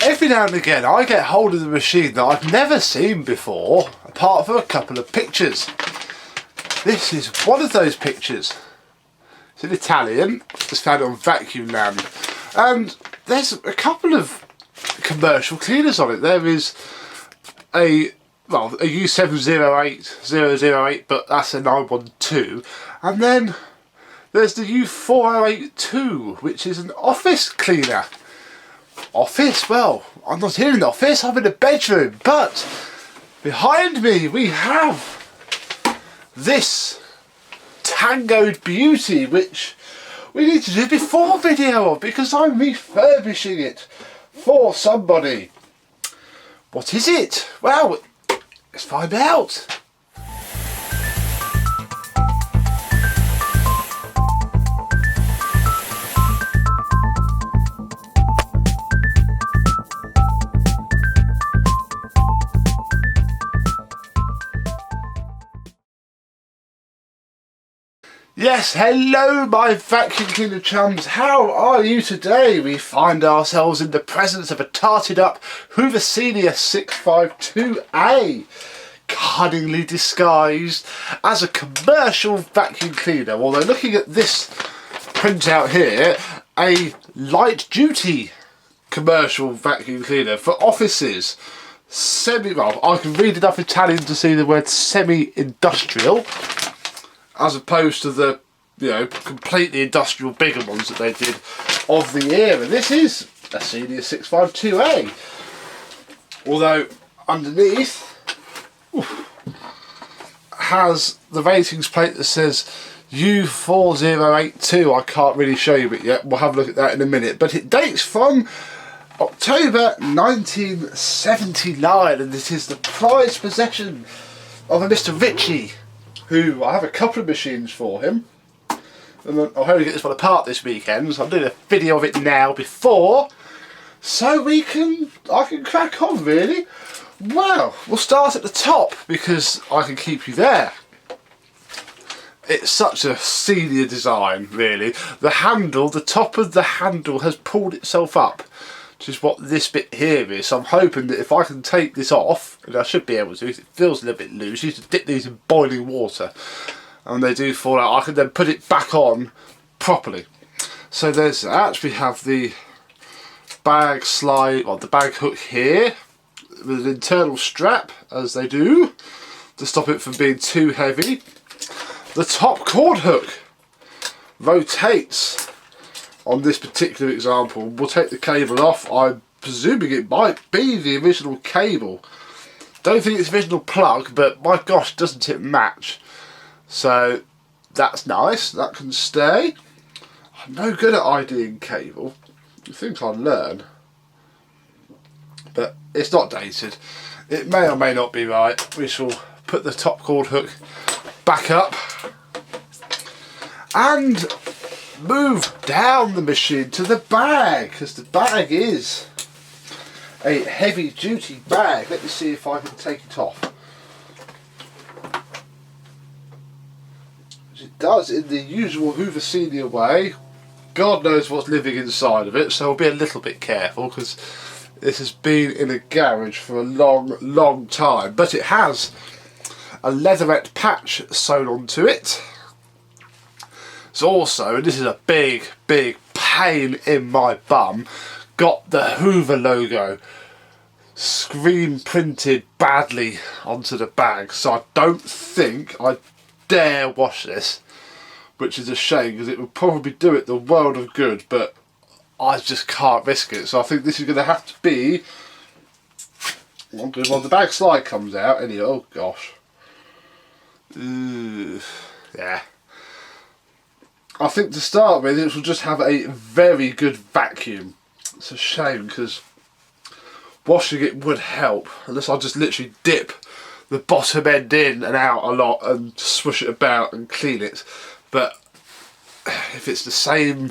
Every now and again I get hold of the machine that I've never seen before, apart from a couple of pictures. This is one of those pictures. It's in Italian, it's found on Vacuum Land, and there's a couple of commercial cleaners on it. There is a U708008, but that's a 912, and then there's the U4082, which is an office cleaner. Office? Well, I'm not in an office, I'm in a bedroom, but behind me we have this Tangoed Beauty, which we need to do a before video of because I'm refurbishing it for somebody. What is it? Well, let's find out. Yes, hello my vacuum cleaner chums, how are you today? We find ourselves in the presence of a tarted up Hoover U4082A, cunningly disguised as a commercial vacuum cleaner. Although looking at this printout here, a light duty commercial vacuum cleaner for offices. Well, I can read enough Italian to see the word semi-industrial, as opposed to the, completely industrial bigger ones that they did of the era. This is a Senior 652A. Although underneath has the ratings plate that says U4082. I can't really show you it yet. We'll have a look at that in a minute. But it dates from October 1979, and this is the prized possession of a Mr. Richie, who I have a couple of machines for him, and I'll hopefully get this one apart this weekend, so I'm doing a video of it now before, so I can crack on really. Well, we'll start at the top because I can keep you there. It's such a senior design really. The handle, the top of the handle has pulled itself up, which is what this bit here is. So I'm hoping that if I can take this off, and I should be able to, because it feels a little bit loose. You used to dip these in boiling water and they do fall out. I can then put it back on properly. So there's that. We have the bag slide, well, the bag hook here with an internal strap, as they do, to stop it from being too heavy. The top cord hook rotates. On this particular example, we'll take the cable off. I'm presuming it might be the original cable. Don't think it's the original plug, but my gosh, doesn't it match? So that's nice, that can stay. I'm no good at IDing cable. I think I'll learn. But it's not dated. It may or may not be right. We shall put the top cord hook back up and move down the machine to the bag, because the bag is a heavy duty bag. Let me see if I can take it off. It does in the usual Hoover Senior way. God knows what's living inside of it, so I'll be a little bit careful because this has been in a garage for a long time. But it has a leatherette patch sewn onto it. It's also, and this is a big pain in my bum, got the Hoover logo screen printed badly onto the bag, so I don't think I dare wash this, which is a shame because it would probably do it the world of good, but I just can't risk it. So I think this is going to have to be, well, the bag slide comes out anyway. Oh gosh. Yeah. I think to start with it will just have a very good vacuum. It's a shame because washing it would help, unless I just literally dip the bottom end in and out a lot and swoosh it about and clean it. But if it's the same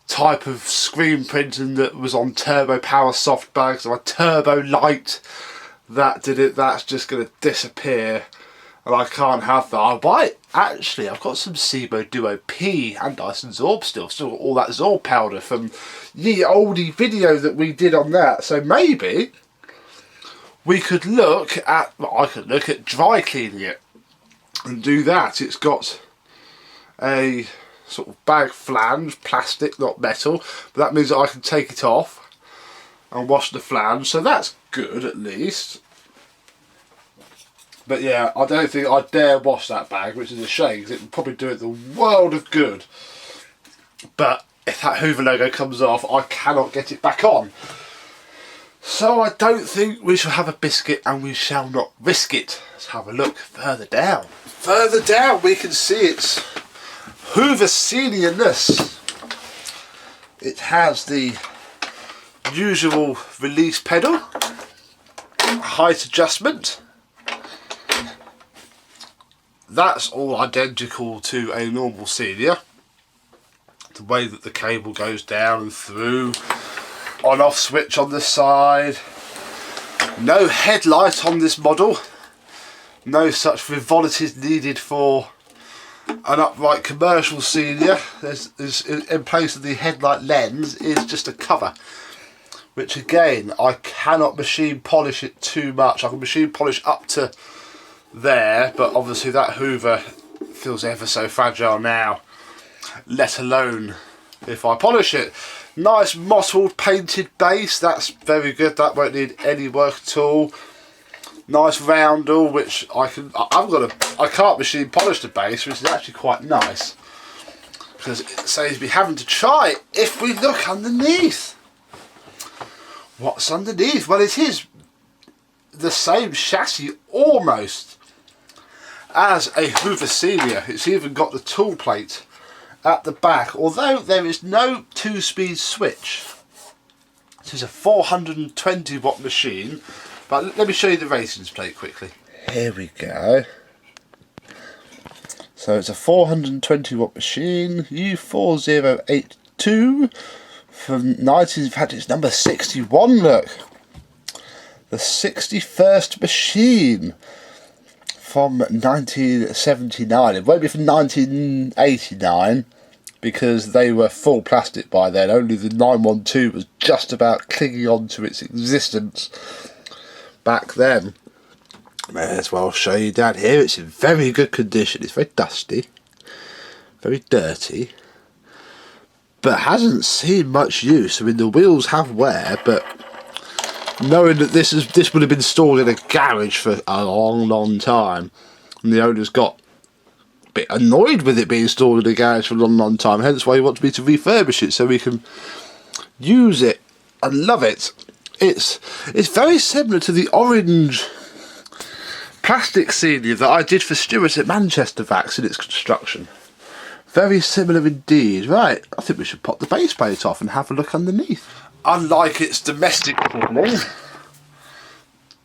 type of screen printing that was on Turbo Power soft bags or a Turbo Light that did it, that's just going to disappear, and I can't have that. I might actually I've got some Sebo Duo P and Dyson Zorb still got all that Zorb powder from the oldie video that we did on that. So maybe we could look at, well, I could look at dry cleaning it and do that. It's got a sort of bag flange, plastic, not metal, but that means that I can take it off and wash the flange, so that's good at least. But yeah, I don't think I'd dare wash that bag, which is a shame because it would probably do it the world of good. But if that Hoover logo comes off, I cannot get it back on. So I don't think we shall have a biscuit, and we shall not risk it. Let's have a look further down. Further down we can see its Hoover seniorness. It has the usual release pedal, height adjustment. That's all identical to a normal senior. The way that the cable goes down and through, on off switch on the side. No headlight on this model. No such frivolities needed for an upright commercial senior. There's in place of the headlight lens is just a cover, which again I cannot machine polish it too much. I can machine polish up to there, but obviously that Hoover feels ever so fragile now, let alone if I polish it. Nice mottled painted base, that's very good, that won't need any work at all. Nice roundel, which I can't machine polish the base, which is actually quite nice because it saves me having to try it. If we look underneath, what's underneath? Well, it is the same chassis almost as a Hoover Senior. It's even got the tool plate at the back, although there is no 2-speed switch. This is a 420 watt machine, but let me show you the ratings plate quickly. Here we go. So it's a 420 watt machine, U4082 from 19, in fact it's number 61, look. The 61st machine from 1979. It won't be from 1989 because they were full plastic by then. Only the 912 was just about clinging on to its existence back then. May as well show you down here. It's in very good condition. It's very dusty, very dirty, but hasn't seen much use. I mean, the wheels have wear, but knowing that this would have been stored in a garage for a long time, and the owner's got a bit annoyed with it being stored in a garage for a long time, hence why he wants me to refurbish it so we can use it and love it. It's very similar to the orange plastic senior that I did for Stuart at Manchester Vax in its construction. Very similar indeed. Right, I think we should pop the base plate off and have a look underneath. Unlike its domestic cooling,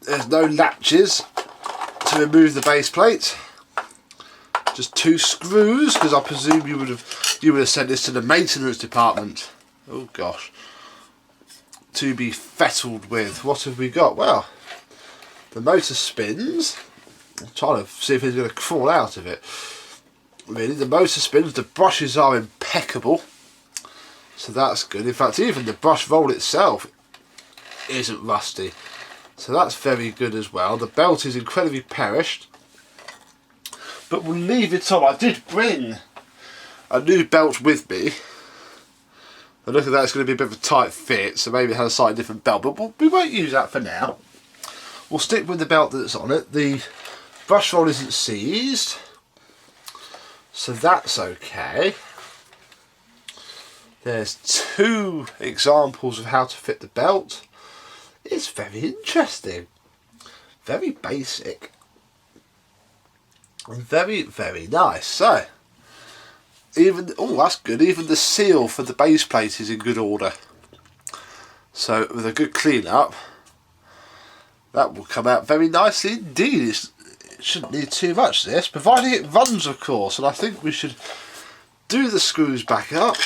there's no latches to remove the base plate. Just 2 screws, because I presume you would have sent this to the maintenance department. Oh gosh. To be fettled with. What have we got? Well, the motor spins. I'm trying to see if it's going to crawl out of it. Really, the motor spins. The brushes are impeccable. So that's good. In fact, even the brush roll itself isn't rusty. So that's very good as well. The belt is incredibly perished. But we'll leave it on. I did bring a new belt with me. And look at that, it's going to be a bit of a tight fit. So maybe it has a slightly different belt. But we won't use that for now. We'll stick with the belt that's on it. The brush roll isn't seized. So that's okay. There's 2 examples of how to fit the belt. It's very interesting. Very basic. And very, very nice. So, oh, that's good. Even the seal for the base plate is in good order. So, with a good clean up, that will come out very nicely indeed. It shouldn't need too much, this, providing it runs, of course. And I think we should do the screws back up,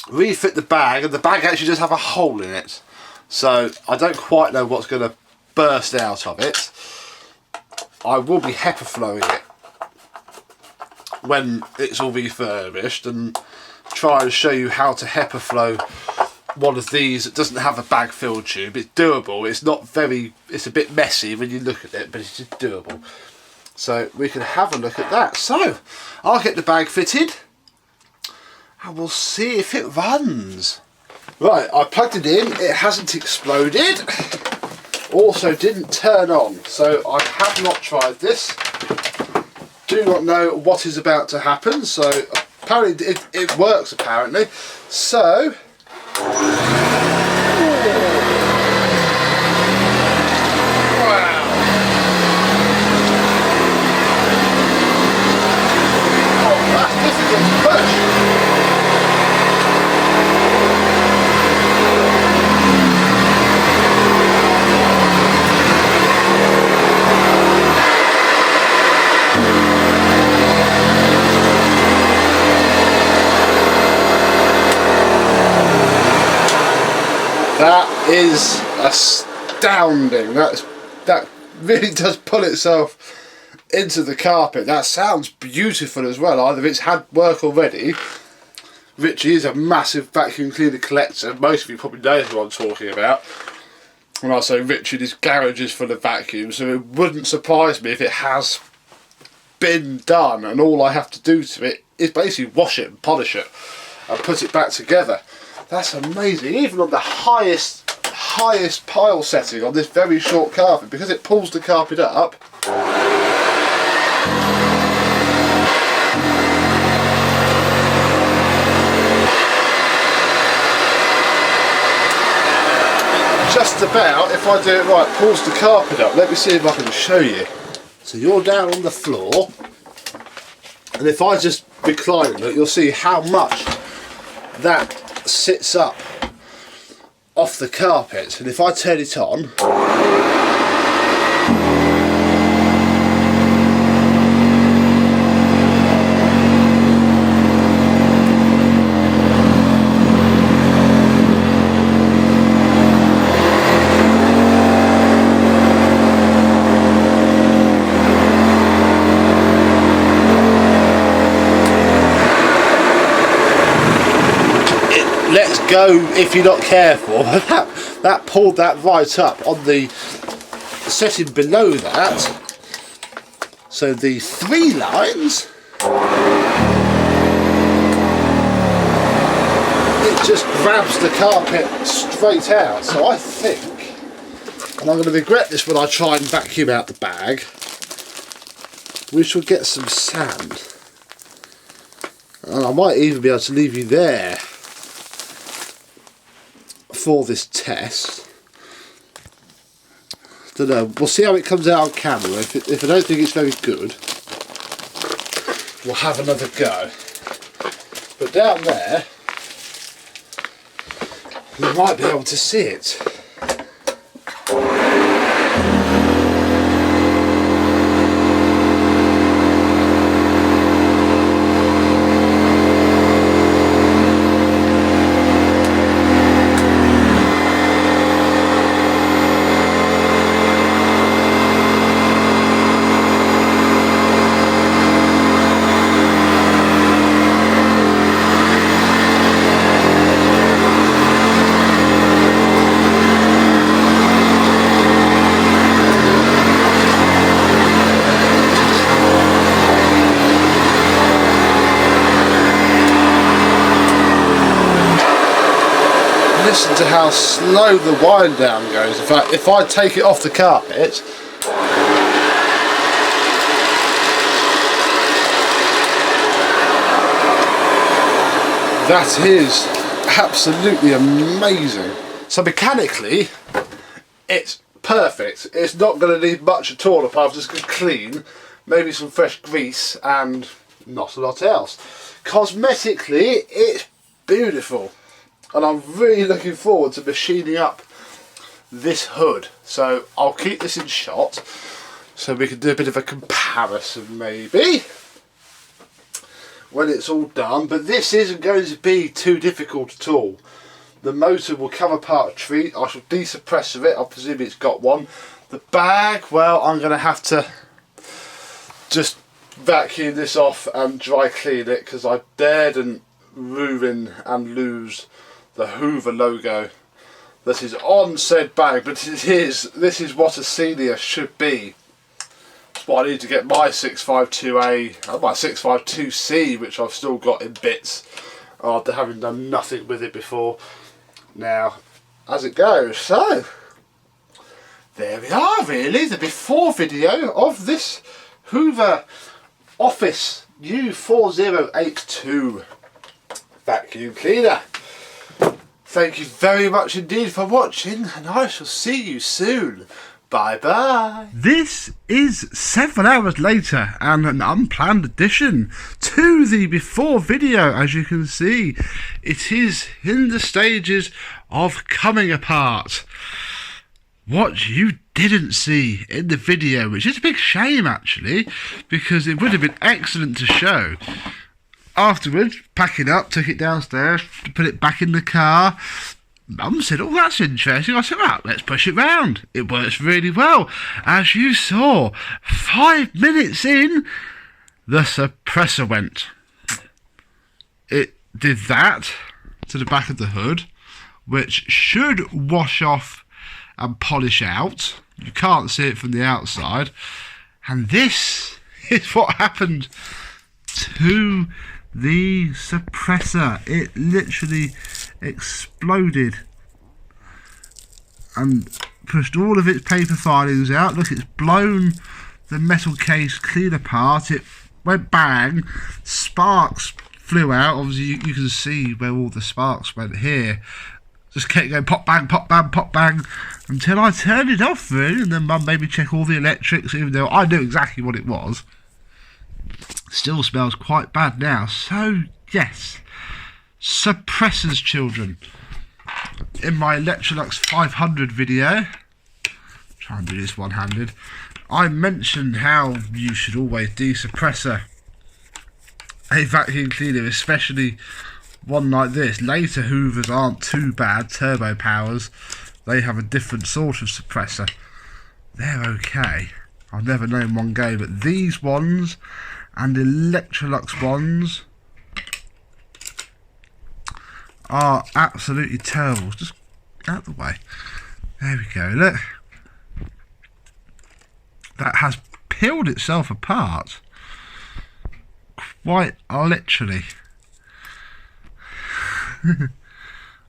refit the bag, and the bag actually does have a hole in it, so I don't quite know what's going to burst out of it. I will be HEPA flowing it when it's all refurbished and try and show you how to HEPA flow one of these that doesn't have a bag fill tube. It's doable. It's not very, it's a bit messy when you look at it, but it's just doable. So we can have a look at that. So I'll get the bag fitted and we'll see if it runs. Right, I plugged it in, it hasn't exploded, also didn't turn on, so I have not tried this, do not know what is about to happen, so apparently it works apparently, so... Wow! Oh, that's difficult to push! That is astounding. That really does pull itself into the carpet. That sounds beautiful as well. Either it's had work already. Richie is a massive vacuum cleaner collector. Most of you probably know who I'm talking about. When I say Richie, his garage is full of vacuums, so it wouldn't surprise me if it has been done and all I have to do to it is basically wash it and polish it and put it back together. That's amazing, even on the highest pile setting on this very short carpet, because it pulls the carpet up. Just about, if I do it right, pulls the carpet up. Let me see if I can show you. So you're down on the floor, and if I just recline it, you'll see how much that sits up off the carpet. And if I turn it on, let's go if you're not careful. that pulled that right up on the setting below that. So the 3 lines, it just grabs the carpet straight out. So I think, and I'm going to regret this when I try and vacuum out the bag, we shall get some sand. And I might even be able to leave you there for this test. Don't know, we'll see how it comes out on camera. If I don't think it's very good, we'll have another go. But down there, we might be able to see it. Listen to how slow the wind down goes. In fact, if I take it off the carpet, that is absolutely amazing. So mechanically, it's perfect. It's not going to need much at all apart from just clean, maybe some fresh grease and not a lot else. Cosmetically, it's beautiful. And I'm really looking forward to machining up this hood. So I'll keep this in shot so we can do a bit of a comparison maybe when it's all done. But this isn't going to be too difficult at all. The motor will come apart a treat. I shall desuppressor it. I presume it's got one. The bag, well, I'm going to have to just vacuum this off and dry clean it because I daredn't ruin and lose the Hoover logo that is on said bag, but this is what a senior should be. That's why I need to get my 652A and my 652C, which I've still got in bits after having done nothing with it before. Now, as it goes, so there we are, really, the before video of this Hoover Office U4082 vacuum cleaner. Thank you very much indeed for watching, and I shall see you soon. Bye bye. This is 7 hours later and an unplanned addition to the before video. As you can see, it is in the stages of coming apart. What you didn't see in the video, which is a big shame actually, because it would have been excellent to show. Afterwards, packing up, took it downstairs to put it back in the car. Mum said, "Oh, that's interesting." I said, "Right, let's push it round." It works really well. As you saw, 5 minutes in, the suppressor went. It did that to the back of the hood, which should wash off and polish out. You can't see it from the outside. And this is what happened to the suppressor. It literally exploded and pushed all of its paper filings out. Look, it's blown the metal case clean apart. It went bang, sparks flew out. Obviously you can see where all the sparks went here. Just kept going pop bang, pop bang, pop bang until I turned it off really, and then Mum made me check all the electrics, even though I knew exactly what it was. Still smells quite bad now. So yes, suppressors, children. In my Electrolux 500 video, try and do this one-handed, I mentioned how you should always desuppressor a vacuum cleaner, especially one like this. Later Hoovers aren't too bad, turbo powers, they have a different sort of suppressor. They're okay. I've never known one go, but these ones and Electrolux ones are absolutely terrible. Just out of the way. There we go, look. That has peeled itself apart. Quite literally.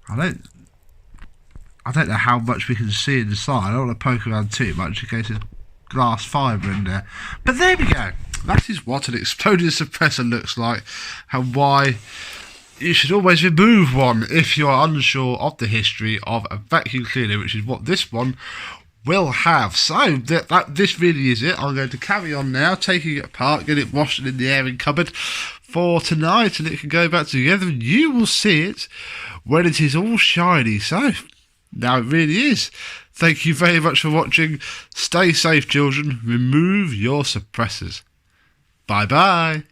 I don't know how much we can see inside. I don't want to poke around too much in case there's glass fibre in there. But there we go. That is what an exploded suppressor looks like, and why you should always remove one if you are unsure of the history of a vacuum cleaner, which is what this one will have. So this really is it. I'm going to carry on now, taking it apart, get it washed in the airing cupboard for tonight, and it can go back together, and you will see it when it is all shiny. So now it really is. Thank you very much for watching. Stay safe, children. Remove your suppressors. Bye bye.